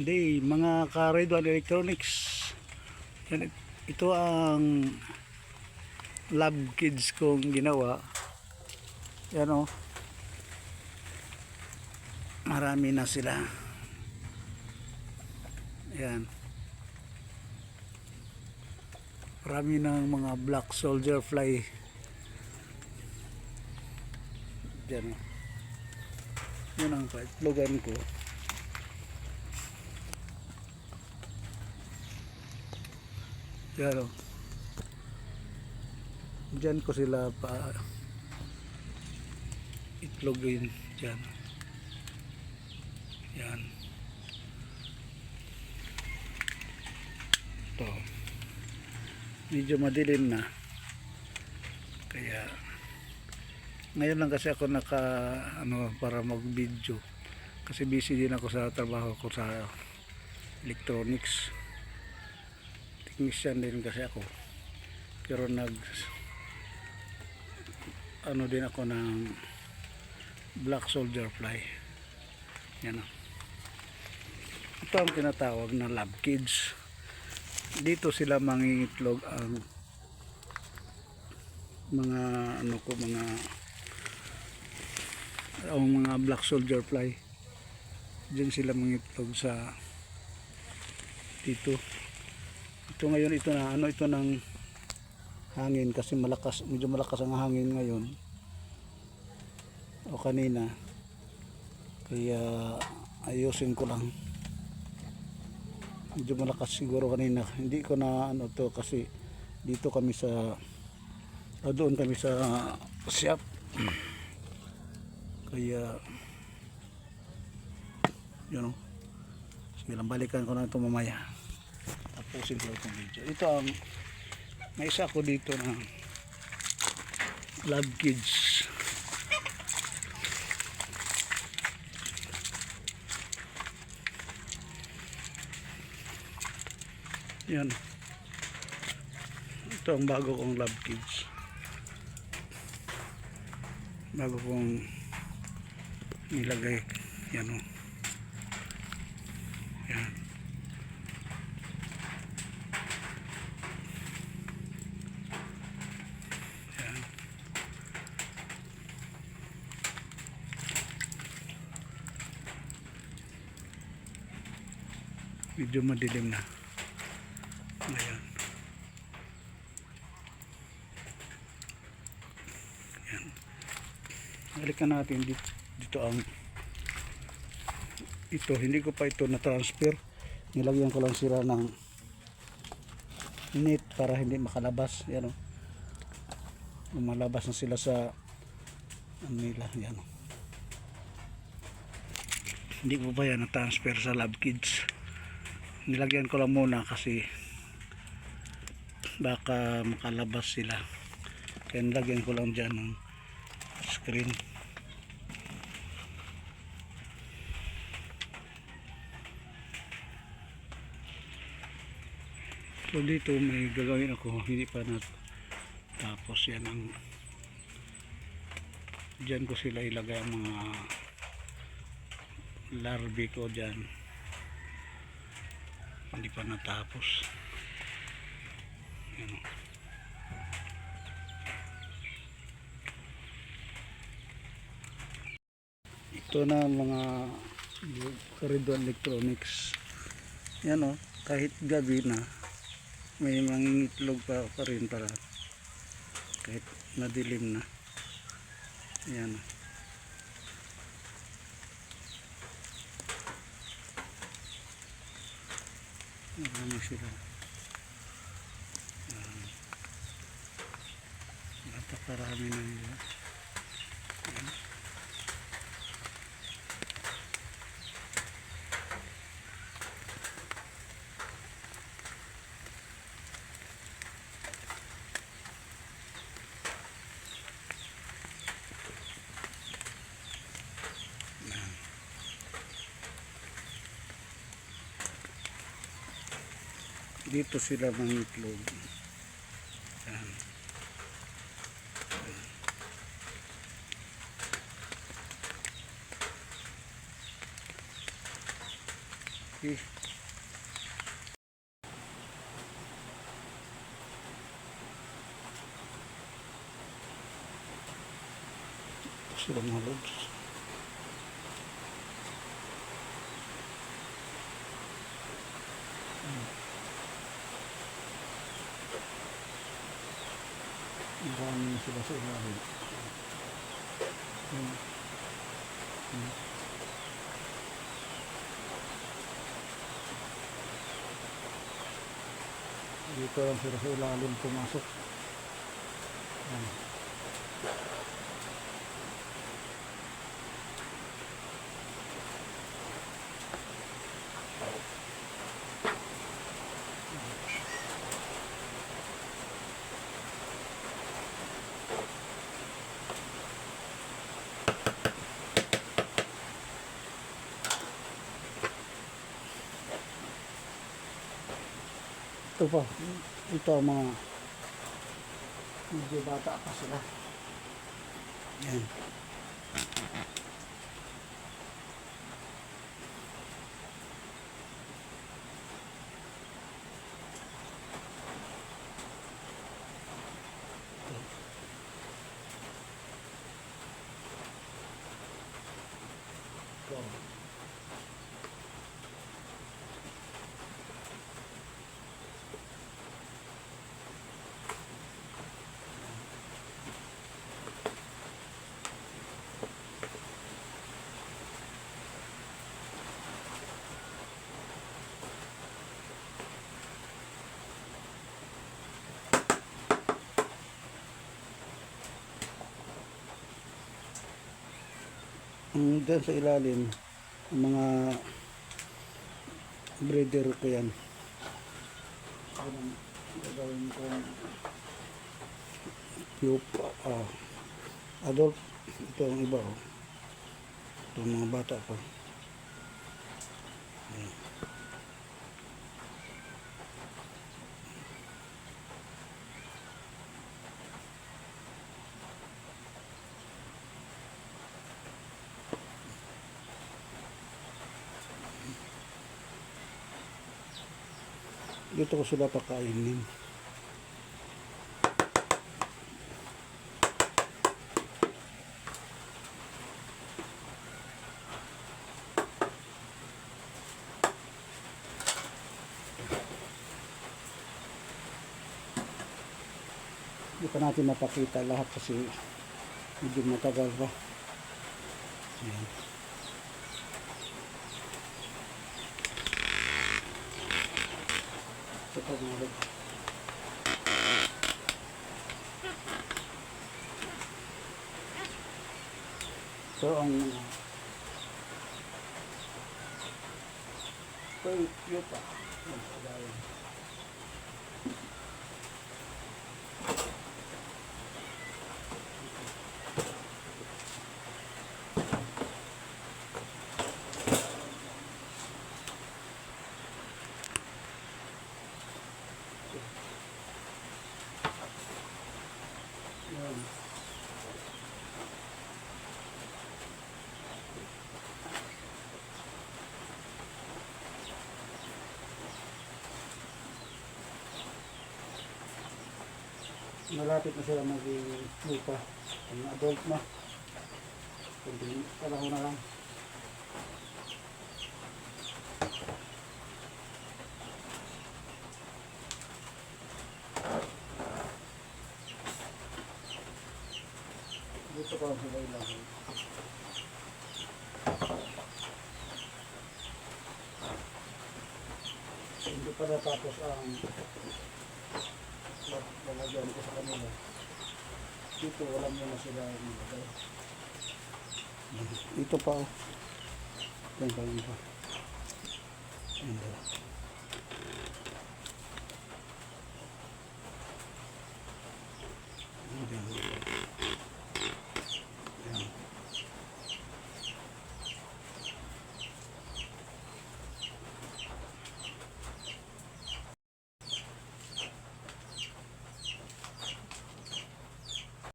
Hindi, mga ka-Redwan Electronics. Yan, ito ang lab kids kong ginawa. Yan o. Marami na sila. Yan. Marami ng mga black soldier fly. Yan o. Yan ang paitlogan ko. Yan o. Diyan ko sila pa itlogin. Diyan. Yan. Ito. Medyo madilim na. Kaya ngayon lang kasi ako para mag-video. Kasi busy din ako sa trabaho ko sa electronics. Technician din kasi ako. Pero din ako ng black soldier fly. Yan o. Ito ang tinatawag na lab kids. Dito sila mangingitlog ang mga black soldier fly. Diyan sila mangingitlog sa dito. Ito ngayon ito ng hangin kasi medyo malakas ang hangin ngayon o kanina, kaya ayusin ko lang. Medyo malakas siguro kanina, hindi ko na to kasi dito kami doon kami sa shop, kaya yun o. Sige lang, balikan ko na ito mamaya, tapusin ko itong video. Ito ang may isa ko dito na lab kids. Yan. Ito ang bago kong lab kids. Bago kong nilagay. Yan o. Yan. Yan. Medyo madilim na. Ayan. Ayan. Balikan natin dito ang ito, hindi ko pa ito na transfer. Nilagyan ko lang sila ng net para hindi makalabas. Yan o. Malabas na sila sa nila. Yan o. Hindi ko pa yan na transfer sa lab kids. Nilagyan ko lang muna kasi baka makalabas sila, kaya nilagyan ko lang dyan ng screen. So dito may gagawin ako, hindi pa tapos. Yan ang dyan ko sila ilagay ang mga larvae ko dyan, hindi pa natapos. Yan. Ito na mga Redwan Electronics. Yan o, kahit gabi na may mangingitlog pa rin para kahit madilim na. Yan. Marami sila. Napakarami na nila. Dito sila mangitlog. Yan. Okay. Sila mga lods. Marami sila sa ilalim. Dito lang sila sa ilalim pumasok. Ito pa, ito ang mga medyo bata pa sila. Yan. Dyan sa ilalim ang mga breeder ko yan. Gagawin kong pupa, adult. Ito ang iba, oh. Ito ang mga bata pa. Ayan. Dito ko sila pakainin. Hindi pa natin mapakita lahat kasi medyo matagal pa. Ayan. Ito pa mga lods. So ang pupa. Malapit na sila maging lupa. Ang adult na. Kundi kalahon na lang. Dito pa sila ilahin. Hindi pa natapos ang lalagyan ko sa kanila. Dito wala muna sila nilagay. Dito pa, oh. Yan pa, yan pa. Yan pa. Yan.